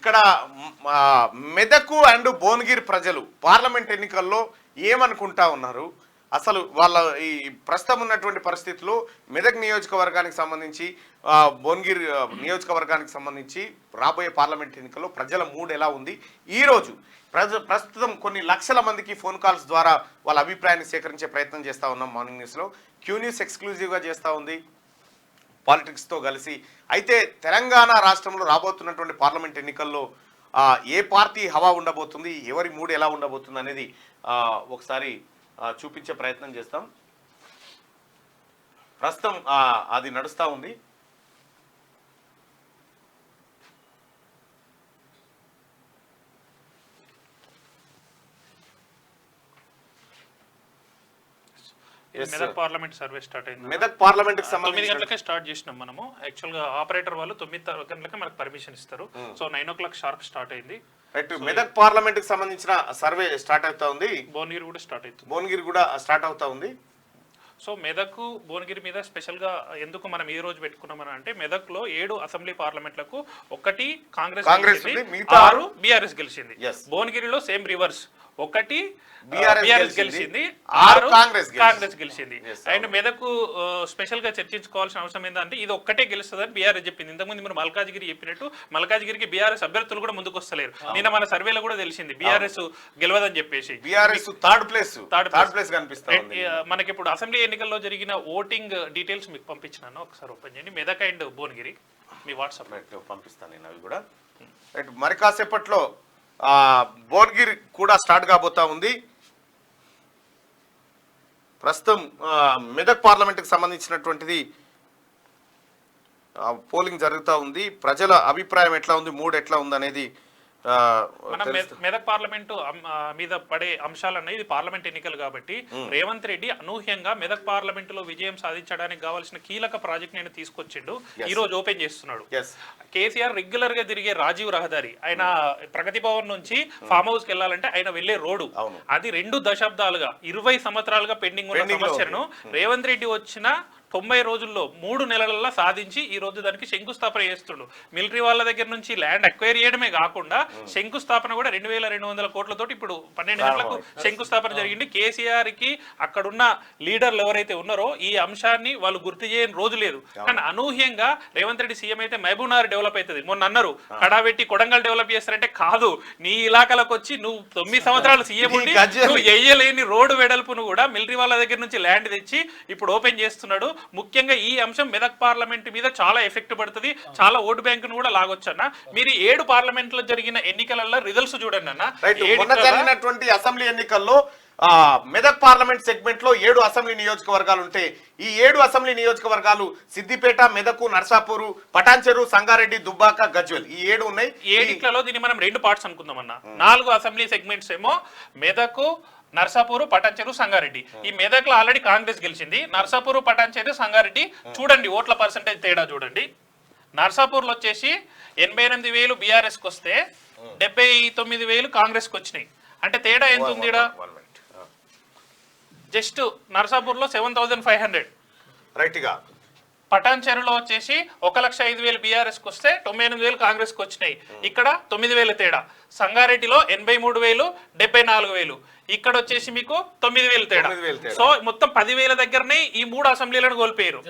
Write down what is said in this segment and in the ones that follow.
ఇక్కడ మెదకు అండ్ భువనగిరి ప్రజలు పార్లమెంట్ ఎన్నికల్లో ఏమనుకుంటా ఉన్నారు, అసలు వాళ్ళ ఈ ప్రస్తుతం ఉన్నటువంటి పరిస్థితుల్లో మెదక్ నియోజకవర్గానికి సంబంధించి భువనగిరి నియోజకవర్గానికి సంబంధించి రాబోయే పార్లమెంట్ ఎన్నికల్లో ప్రజల మూడ్ ఎలా ఉంది, ఈరోజు ప్రస్తుతం కొన్ని లక్షల మందికి ఫోన్ కాల్స్ ద్వారా వాళ్ళ అభిప్రాయాన్ని సేకరించే ప్రయత్నం చేస్తూ ఉన్నాం. మార్నింగ్ న్యూస్లో క్యూ న్యూస్ ఎక్స్క్లూజివ్గా చేస్తూ ఉంది పాలిటిక్స్తో కలిసి. అయితే తెలంగాణ రాష్ట్రంలో రాబోతున్నటువంటి పార్లమెంట్ ఎన్నికల్లో ఏ పార్టీ హవా ఉండబోతుంది, ఎవరి మూడు ఎలా ఉండబోతుంది అనేది ఒకసారి చూపించే ప్రయత్నం చేస్తాం. ప్రస్తుతం అది నడుస్తూ ఉంది. మెదక్ పార్లమెంట్ సర్వే స్టార్ట్ అయింది. మెదక్ పార్లమెంట్ కి 9 గంటలకే స్టార్ట్ చేసినాం మనము. యాక్చువల్ గా ఆపరేటర్ వాళ్ళు 9 గంటలకే మనకు పర్మిషన్ ఇస్తారు. సో 9 o'clock షార్ప్ స్టార్ట్ అయింది. మెదక్ పార్లమెంట్ కి సంబంధించిన సర్వే స్టార్ట్ అవుతా ఉంది. భువనగిరి కూడా స్టార్ట్ అవుతుంది. భువనగిరి కూడా స్టార్ట్ అవుతా ఉంది. సో మెదక్ భువనగిరి మీద స్పెషల్గా ఎందుకు మనం ఈ రోజు పెట్టుకున్నామని అంటే, మెదక్ లో 7 అసెంబ్లీ పార్లమెంట్లకు 1 కాంగ్రెస్ 6 బీఆర్ఎస్ గెలిచింది. భువనగిరిలో సేమ్ రివర్స్, 1 బీఆర్ఎస్ గెలిచింది, 6 కాంగ్రెస్ గెలిచింది. అండ్ మెదక్ స్పెషల్ గా చర్చించుకోవాల్సిన అవసరం ఏంటంటే, ఇది ఒక్కటే గెలుస్తుందని బీఆర్ఎస్ చెప్పింది. ఇంతకుముందు మీరు మల్కాజ్గిరి చెప్పినట్టు మల్కాజ్గిరికి బీఆర్ఎస్ అభ్యర్థులు కూడా ముందుకు వస్తలేరు. నిన్న మన సర్వేలో కూడా తెలిసింది బీఆర్ఎస్ గెలవదని చెప్పేసి. బీఆర్ఎస్ థర్డ్ ప్లేస్ కనిపిస్తుంది. మనకి ఇప్పుడు అసెంబ్లీ ఎన్నికల్లో జరిగిన ఓటింగ్ డీటెయిల్స్ మీకు పంపించినాను, ఒకసారి ఓపెన్ చేయండి. Medak and Bhuvanagiri me WhatsApp పంపిస్తాను నేను అవి కూడా. మరి కాసేపట్లో భువనగిరి కూడా స్టార్ట్ కాబోతా ఉంది. ప్రస్తుతం మెదక్ పార్లమెంట్కి సంబంధించినటువంటిది పోలింగ్ జరుగుతూ ఉంది. ప్రజల అభిప్రాయం ఎట్లా ఉంది, మూడ్ ఎట్లా ఉంది అనేది మనం మెదక్ పార్లమెంటు మీద పడే అంశాలు అనేది, ఇది పార్లమెంట్ ఎన్నికలు కాబట్టి రేవంత్ రెడ్డి అనూహ్యంగా మెదక్ పార్లమెంటులో విజయం సాధించడానికి కావాల్సిన కీలక ప్రాజెక్ట్ నేను తీసుకొచ్చిండు. ఈ రోజు ఓపెన్ చేస్తున్నాడు. కేసీఆర్ రెగ్యులర్ గా తిరిగే రాజీవ్ రహదారి, ఆయన ప్రగతి భవన్ నుంచి ఫామ్ హౌస్ కి వెళ్ళాలంటే ఆయన వెళ్లే రోడ్డు, అది 2 దశాబ్దాలుగా 20 సంవత్సరాలుగా పెండింగ్ ఉన్న సమస్యను రేవంత్ రెడ్డి వచ్చిన 90 రోజుల్లో 3 నెలల్లో సాధించి ఈ రోజు దానికి శంకుస్థాపన చేస్తుండు. మిలిటరీ వాళ్ళ దగ్గర నుంచి ల్యాండ్ అక్వైర్ చేయడమే కాకుండా శంకుస్థాపన కూడా 2200 కోట్లతోటి ఇప్పుడు 12 గంటలకు శంకుస్థాపన జరిగింది. కేసీఆర్ కి అక్కడున్న లీడర్లు ఎవరైతే ఉన్నారో ఈ అంశాన్ని వాళ్ళు గుర్తు చేయని రోజు లేదు. కానీ అనూహ్యంగా రేవంత్ రెడ్డి సీఎం అయితే మహబూబ్నగర్ డెవలప్ అవుతుంది. మొన్న అన్నారు కడాబెట్టి కొడంగల్ డెవలప్ చేస్తారంటే, కాదు, నీ ఇలాకాలకు వచ్చి నువ్వు 9 సంవత్సరాలు సీఎం ఉండి నువ్వు వేయలేని రోడ్డు వెడల్పును కూడా మిలిటరీ వాళ్ళ దగ్గర నుంచి ల్యాండ్ తెచ్చి ఇప్పుడు ఓపెన్ చేస్తున్నాడు. ముఖ్యంగా ఈ అంశం మెదక్ పార్లమెంట్ మీద చాలా ఎఫెక్ట్ పడుతుంది, చాలా ఓటు బ్యాంకును కూడా లాగొచ్చు అన్న. మీరు 7 పార్లమెంట్ లో జరిగిన ఎన్నికలలో రిజల్ట్స్ చూడండి అన్న. జరిగినటువంటి అసెంబ్లీ ఎన్నికల్లో మెదక్ పార్లమెంట్ సెగ్మెంట్ లో 7 అసెంబ్లీ నియోజకవర్గాలు ఉంటే, ఈ 7 అసెంబ్లీ నియోజకవర్గాలు సిద్దిపేట, మెదకు, నర్సాపూర్, పటాన్చెరు, సంగారెడ్డి, దుబ్బాక, గజ్వేల్, ఈ 7 ఉన్నాయి. 7 దీన్ని మనం 2 పార్ట్స్ అనుకుందాం అన్న. 4 అసెంబ్లీ సెగ్మెంట్స్ ఏమో మెదకు, నర్సాపూరు, పటాన్చెరు, సంగారెడ్డి. ఈ మెదక్ లో ఆల్రెడీ కాంగ్రెస్ గెలిచింది. నర్సాపూరు, పటాన్చెరు, సంగారెడ్డి చూడండి ఓట్ల పర్సెంటేజ్ తేడా చూడండి. నర్సాపూర్ లో వచ్చేసి 88,000 బీఆర్ఎస్ కి వస్తే 79,000 కాంగ్రెస్ కి వచ్చినాయి. అంటే తేడా ఎంత ఉంది? జస్ట్ నర్సాపూర్ లో 7,500 రైట్ గా. పటాన్చెరులో వచ్చేసి 1,05,000 బీఆర్ఎస్ కి వస్తే 98,000 కాంగ్రెస్ కి వచ్చినాయి. ఇక్కడ 9,000 తేడా. సంగారెడ్డిలో 83,000, 74,000. ఇక్కడ వచ్చేసి మీకు 9,000 తేడా. సో మొత్తం 10,000 దగ్గరనే ఈ 3 అసెంబ్లీలను కోల్పోయారు.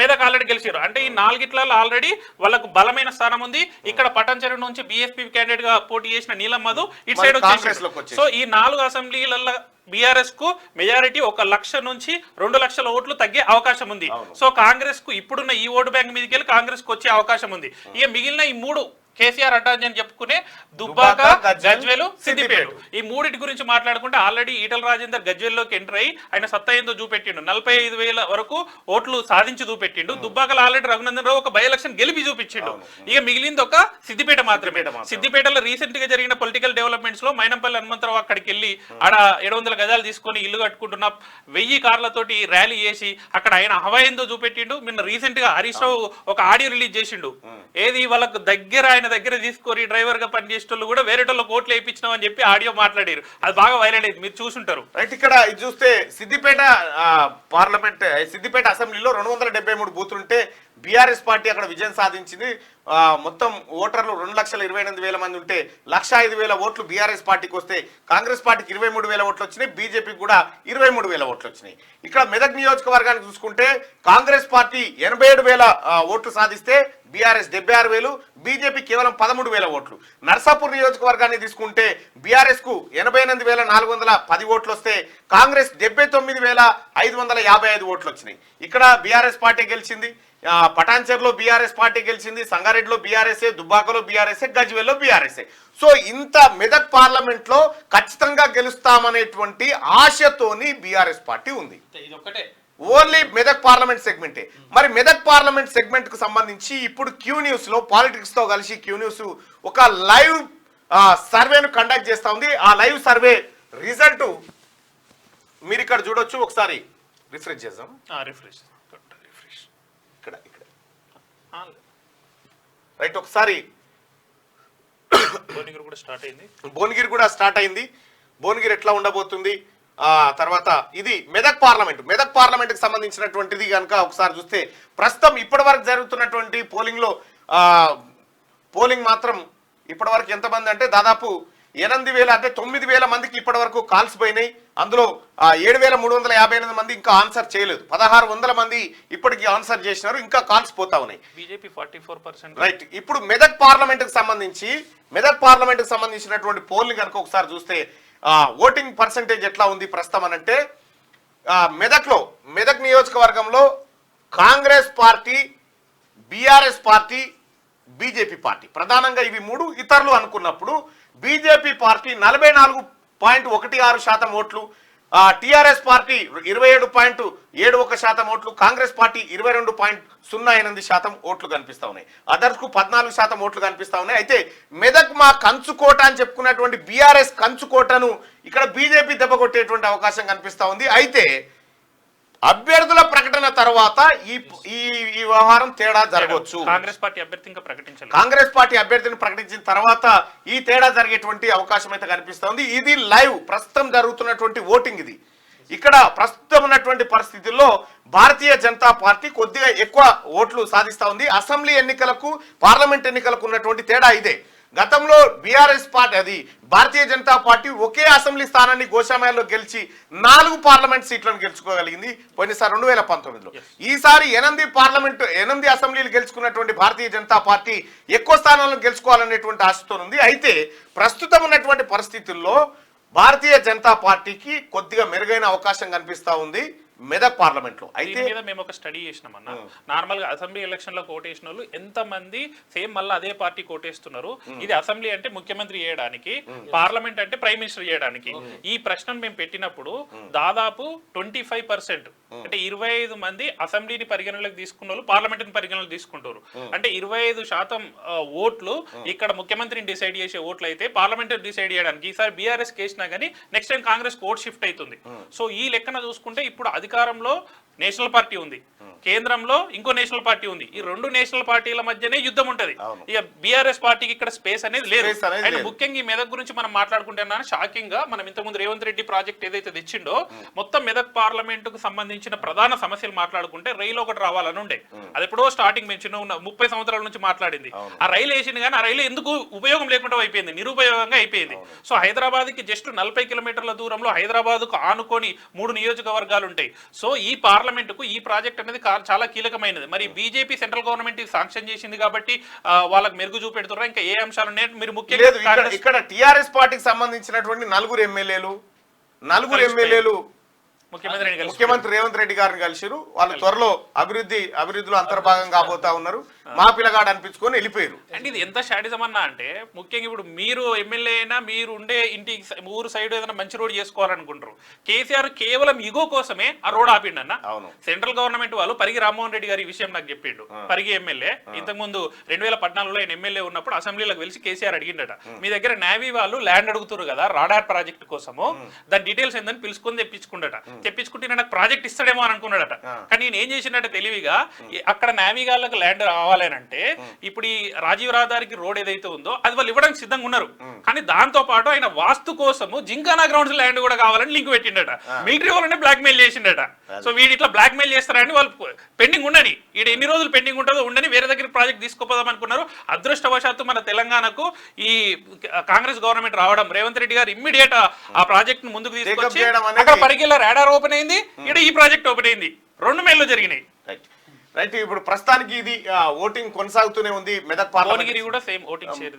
మెదక్ ఆల్రెడీ గెలిచారు. అంటే ఈ 4 ఆల్రెడీ వాళ్ళకు బలమైన స్థానం ఉంది. ఇక్కడ పటాన్చెరు నుంచి బీఎస్పీ క్యాండిడేట్ గా పోటీ చేసిన నీలం మధు ఇటు సైడ్ వచ్చేసి. సో ఈ 4 అసెంబ్లీలలో బీఆర్ఎస్ కు మెజారిటీ 1 లక్ష నుంచి 2 లక్షల ఓట్లు తగ్గే అవకాశం ఉంది. సో కాంగ్రెస్ కు ఇప్పుడున్న ఈ ఓటు బ్యాంక్ మీదకి వెళ్ళి కాంగ్రెస్ కు వచ్చే అవకాశం ఉంది. ఇక మిగిలిన ఈ 3 కేసీఆర్ అడ్వాన్స్ అని చెప్పుకునే దుబ్బాక, గజ్వేలు, సిద్దిపేట, ఈ 3 గురించి మాట్లాడుకుంటే ఆల్రెడీ ఈటల రాజేందర్ గజ్వేల్లోకి ఎంటర్ అయ్యి ఆయన సత్తా ఏందో చూపెట్టిండు. 45,000 వరకు ఓట్లు సాధించి చూపెట్టిండు. దుబ్బాకలో ఆల్రెడీ రఘునందన్ రావు ఒక బై ఎలక్షన్ గెలిపి చూపించిండు. ఇక మిగిలింది ఒక సిద్దిపేట మాత్రమే. సిద్దిపేటలో రీసెంట్ గా జరిగిన పొలిటికల్ డెవలప్మెంట్స్ లో మైనంపల్లి హనుమంతరావు అక్కడికి వెళ్ళి ఆడ 700 గజాలు తీసుకొని ఇల్లు కట్టుకుంటున్న 1000 కార్లతోటి ర్యాలీ చేసి అక్కడ ఆయన హవా ఏందో చూపెట్టిండు. నిన్న రీసెంట్ గా హరీష్ రావు ఒక ఆడియో రిలీజ్ చేసిండు. ఏది వాళ్ళకు దగ్గర ఆయన దగ్గర తీసుకొని డ్రైవర్ గా పనిచేసేటోళ్ళు కూడా వేరే ఓట్లు వేయించినాం అని చెప్పి ఆడియో మాట్లాడారు. అది బాగా వైరల్ అయింది, మీరు చూసుంటారు. రైట్. ఇక్కడ చూస్తే సిద్దిపేట పార్లమెంట్, సిద్దిపేట అసెంబ్లీలో 273 బూతులు ఉంటే బీఆర్ఎస్ పార్టీ అక్కడ విజయం సాధించింది. మొత్తం ఓటర్లు 2,28,000 మంది ఉంటే 1,05,000 ఓట్లు బీఆర్ఎస్ పార్టీకి వస్తే కాంగ్రెస్ పార్టీకి 23,000 ఓట్లు వచ్చినాయి, బీజేపీకి కూడా 23,000 ఓట్లు వచ్చినాయి. ఇక్కడ మెదక్ నియోజకవర్గానికి చూసుకుంటే కాంగ్రెస్ పార్టీ 87,000 ఓట్లు సాధిస్తే బీఆర్ఎస్ 76,000, బీజేపీ కేవలం 13,000 ఓట్లు. నర్సాపూర్ నియోజకవర్గాన్ని తీసుకుంటే బీఆర్ఎస్ కు 88,410 ఓట్లు వస్తే కాంగ్రెస్ 79,555 ఓట్లు వచ్చినాయి. ఇక్కడ బీఆర్ఎస్ పార్టీ గెలిచింది. పటాన్చెర్లో బీఆర్ఎస్ పార్టీ గెలిచింది, సంగారెడ్డిలో బీఆర్ఎస్, దుబ్బాకలో బీఆర్ఎస్, గజ్వేల్లో బీఆర్ఎస్. సో ఇంత మెదక్ పార్లమెంట్ లో ఖచ్చితంగా గెలుస్తామనేటువంటి ఆశతోని బీఆర్ఎస్ పార్టీ ఉంది. ఓన్లీ మెదక్ పార్లమెంట్ సెగ్మెంటే. మరి మెదక్ పార్లమెంట్ సెగ్మెంట్ కు సంబంధించి ఇప్పుడు క్యూ న్యూస్ లో పాలిటిక్స్ తో కలిసి క్యూ న్యూస్ ఒక లైవ్ సర్వేను కండక్ట్ చేస్తా ఉంది. ఆ లైవ్ సర్వే రిజల్ట్ మీరు ఇక్కడ చూడొచ్చు. ఒకసారి రిఫ్రెష్ చేద్దాం. ఇక్కడ రైట్, ఒకసారి భువనగిరి కూడా స్టార్ట్ అయింది. భువనగిరి ఎట్లా ఉండబోతుంది తర్వాత ఇది మెదక్ పార్లమెంట్ కి సంబంధించినటువంటిది కనుక ఒకసారి చూస్తే ప్రస్తుతం ఇప్పటి వరకు జరుగుతున్నటువంటి పోలింగ్ మాత్రం ఇప్పటి వరకు ఎంతమంది అంటే దాదాపు 8,000 అంటే 9,000 మందికి ఇప్పటి వరకు కాల్స్ పోయినాయి. అందులో 7,358 మంది ఇంకా ఆన్సర్ చేయలేదు. 1,600 మంది ఇప్పటికి ఆన్సర్ చేసినారు, ఇంకా కాల్స్ పోతా ఉన్నాయి. బీజేపీ 44%. రైట్, ఇప్పుడు మెదక్ పార్లమెంట్ కి సంబంధించినటువంటి పోల్ని కనుక ఒకసారి చూస్తే ఓటింగ్ పర్సంటేజ్ ఎట్లా ఉంది ప్రస్తుతం అనంటే మెదక్ నియోజకవర్గంలో Congress party, BRS party, BJP party ప్రధానంగా ఇవి మూడు. ఇతరులు అనుకున్నప్పుడు బీజేపీ పార్టీ 44.16% ఓట్లు, టిఆర్ఎస్ పార్టీ 27.71% ఓట్లు, కాంగ్రెస్ పార్టీ 22.08% ఓట్లు కనిపిస్తా ఉన్నాయి. అదర్స్ కు 14% ఓట్లు కనిపిస్తా ఉన్నాయి. అయితే మెదక్ మా కంచుకోట అని చెప్పుకున్నటువంటి బీఆర్ఎస్ కంచుకోటను ఇక్కడ బీజేపీ దెబ్బ కొట్టేటువంటి అవకాశం కనిపిస్తా ఉంది. అయితే అభ్యర్థుల ప్రకటన తర్వాత ఈ వ్యవహారం తేడా జరగవచ్చు. కాంగ్రెస్ పార్టీ అభ్యర్థి ఇంకా ప్రకటించాలి. కాంగ్రెస్ పార్టీ అభ్యర్థిని ప్రకటించిన తర్వాత ఈ తేడా జరిగేటువంటి అవకాశం అయితే కనిపిస్తా ఉంది. ఇది లైవ్ ప్రస్తుతం జరుగుతున్నటువంటి ఓటింగ్. ఇది ఇక్కడ ప్రస్తుతం ఉన్నటువంటి పరిస్థితుల్లో భారతీయ జనతా పార్టీ కొద్దిగా ఎక్కువ ఓట్లు సాధిస్తా ఉంది. అసెంబ్లీ ఎన్నికలకు, పార్లమెంట్ ఎన్నికలకు ఉన్నటువంటి తేడా ఇదే. గతంలో BRS party Bharatiya Janata party ఒకే అసెంబ్లీ స్థానాన్ని గోషామయాల్లో గెలిచి 4 పార్లమెంట్ సీట్లను గెలుచుకోగలిగింది పోయినసారి 2019లో. ఈసారి 8 అసెంబ్లీలు గెలుచుకున్నటువంటి భారతీయ జనతా పార్టీ ఎక్కువ స్థానాలను గెలుచుకోవాలనేటువంటి ఆశతో ఉంది. అయితే ప్రస్తుతం ఉన్నటువంటి పరిస్థితుల్లో భారతీయ జనతా పార్టీకి కొద్దిగా మెరుగైన అవకాశం కనిపిస్తా ఉంది మెదక్ పార్లమెంట్ లో. అయితే మేము ఒక స్టడీ చేసినాం అన్న. నార్మల్ గా అసెంబ్లీ ఎలక్షన్ లో కోటేసిన వాళ్ళు ఎంత మంది సేమ్ మళ్ళీ అదే పార్టీ కోటేస్తున్నారు. ఇది అసెంబ్లీ అంటే ముఖ్యమంత్రి చేయడానికి, పార్లమెంట్ అంటే ప్రైమ్ మినిస్టర్ చేయడానికి. ఈ ప్రశ్నను మేము పెట్టినప్పుడు దాదాపు 25% అంటే 25 మంది అసెంబ్లీని పరిగణలోకి తీసుకున్న వాళ్ళు పార్లమెంట్ ని పరిగణలోకి తీసుకుంటారు. అంటే 25% ఓట్లు ఇక్కడ ముఖ్యమంత్రిని డిసైడ్ చేసే ఓట్లు అయితే పార్లమెంట్ డిసైడ్ చేయడానికి ఈసారి బీఆర్ఎస్ కేసినా గానీ next time Congress vote shift అవుతుంది. సో ఈ లెక్కన చూసుకుంటే ఇప్పుడు అధికారంలో నేషనల్ పార్టీ ఉంది, కేంద్రంలో ఇంకో నేషనల్ పార్టీ ఉంది. ఈ 2 నేషనల్ పార్టీల మధ్యనే యుద్ధం ఉంటది. ఇక బీఆర్ఎస్ పార్టీకి ఇక్కడ స్పేస్ అనేది లేదు. అండ్ ముఖ్యంగా ఈ మెదక్ గురించి మనం మాట్లాడుకుంటున్నా షాకింగ్ గా మనం ఇంతకుముందు రేవంత్ రెడ్డి ప్రాజెక్ట్ ఏదైతే తెచ్చిండో మొత్తం మెదక్ పార్లమెంట్ కు సంబంధించిన ప్రధాన సమస్యలు మాట్లాడుకుంటే రైలు ఒకటి రావాలని ఉండే. అది ఎప్పుడో స్టార్టింగ్ మేము చిన్న 30 సంవత్సరాల నుంచి మాట్లాడింది. ఆ రైలు వేసింది కానీ ఆ రైలు ఎందుకు ఉపయోగం లేకుండా అయిపోయింది, నిరుపయోగంగా అయిపోయింది. సో హైదరాబాద్ కి జస్ట్ 40 కిలోమీటర్ల దూరంలో హైదరాబాద్ కు ఆనుకొని 3 నియోజకవర్గాలు ఉంటాయి. సో ఈ పార్లమెంట్ కు ఈ ప్రాజెక్ట్ అనేది చాలా కీలకమైనది. మరి బీజేపీ సెంట్రల్ గవర్నమెంట్ శాంక్షన్ చేసింది కాబట్టి వాళ్ళకి మెరుగు చూపెడుతున్నారు. ఇంకా ఏ అంశాలు మీరు ముఖ్యంగా ఇక్కడ టిఆర్ఎస్ పార్టీకి సంబంధించినటువంటి 4 ఎమ్మెల్యేలు ముఖ్యమంత్రి రేవంత్ రెడ్డి గారిని కలిసిరు. వాళ్ళు త్వరలో అభివృద్ధిలో అంతర్భాగం కాబోతా ఉన్నారు. మా పిల్లగాడు అనిపించుకొని వెళ్ళిపోయారు. అండ్ ఇది ఎంత షాడిజం అన్నా అంటే ముఖ్యంగా ఇప్పుడు మీరు ఎమ్మెల్యే అయినా మీరు ఉండే ఇంటి ఊరు సైడ్ ఏదైనా మంచి రోడ్ చేసుకోవాలనుకుంటారు. కేసీఆర్ కేవలం ఇగో కోసమే ఆ రోడ్ ఆపిండు అన్న. సెంట్రల్ గవర్నమెంట్ వాళ్ళు పరిగి రామ్మోహన్ రెడ్డి గారి విషయం నాకు చెప్పిండు. పరిగి ఎమ్మెల్యే ఇంతకుముందు 2014లో ఆయన ఎమ్మెల్యే ఉన్నప్పుడు అసెంబ్లీలోకి వెళ్ళి కేసీఆర్ అడిగిండట, మీ దగ్గర నేవీ వాళ్ళు ల్యాండ్ అడుగుతారు కదా రాడార్ ప్రాజెక్ట్ కోసము, దాని డీటెయిల్స్ ఏందని పిలుచుకొని తెప్పించుకుంటే నాకు ప్రాజెక్ట్ ఇస్తాడేమో అని అనుకున్నాడట. కానీ నేను ఏం చేసినట్టు తెలివిగా అక్కడ నేవీ వాళ్ళకి ల్యాండ్ కావాలి అని అంటే ఇప్పుడు ఈ రాజీవ్ రహదారికి రోడ్ ఏదైతే ఉందో అది వాళ్ళు ఇవ్వడానికి సిద్ధంగా ఉన్నారు. కానీ దాంతో పాటు ఆయన వాస్తు కోసము జింకానా గ్రౌండ్స్ ల్యాండ్ కూడా కావాలని లింక్ పెట్టిండట. మిలిటరీ వాళ్ళనే బ్లాక్ మెయిల్ చేసిండట. సో వీడు ఇట్లా బ్లాక్ మెయిల్ చేస్తారని వాళ్ళు పెండింగ్ ఉండని, ఈడ ఎన్ని రోజులు పెండింగ్ ఉంటుందో ఉండని వేరే దగ్గర ప్రాజెక్ట్ తీసుకోపోదాం అనుకున్నారు. అదృష్టవశాత్తు మన తెలంగాణకు ఈ కాంగ్రెస్ గవర్నమెంట్ రావడం, రేవంత్ రెడ్డి గారు ఇమ్మీడియట్ ఆ ప్రాజెక్ట్ ను ముందుకు తీసుకొచ్చి అక్కడ పరిగిల్ల రాడార్ ఓపెన్ అయింది, ఇక్కడ ఈ ప్రాజెక్ట్ ఓపెన్ అయింది. 2 మెయిల్లు జరిగినాయి. రైట్. ఇప్పుడు ప్రస్తుతానికి ఇది ఓటింగ్ కొనసాగుతూనే ఉంది. మెదక్ పార్లమెంట్ కూడా సేమ్ ఓటింగ్ షేర్.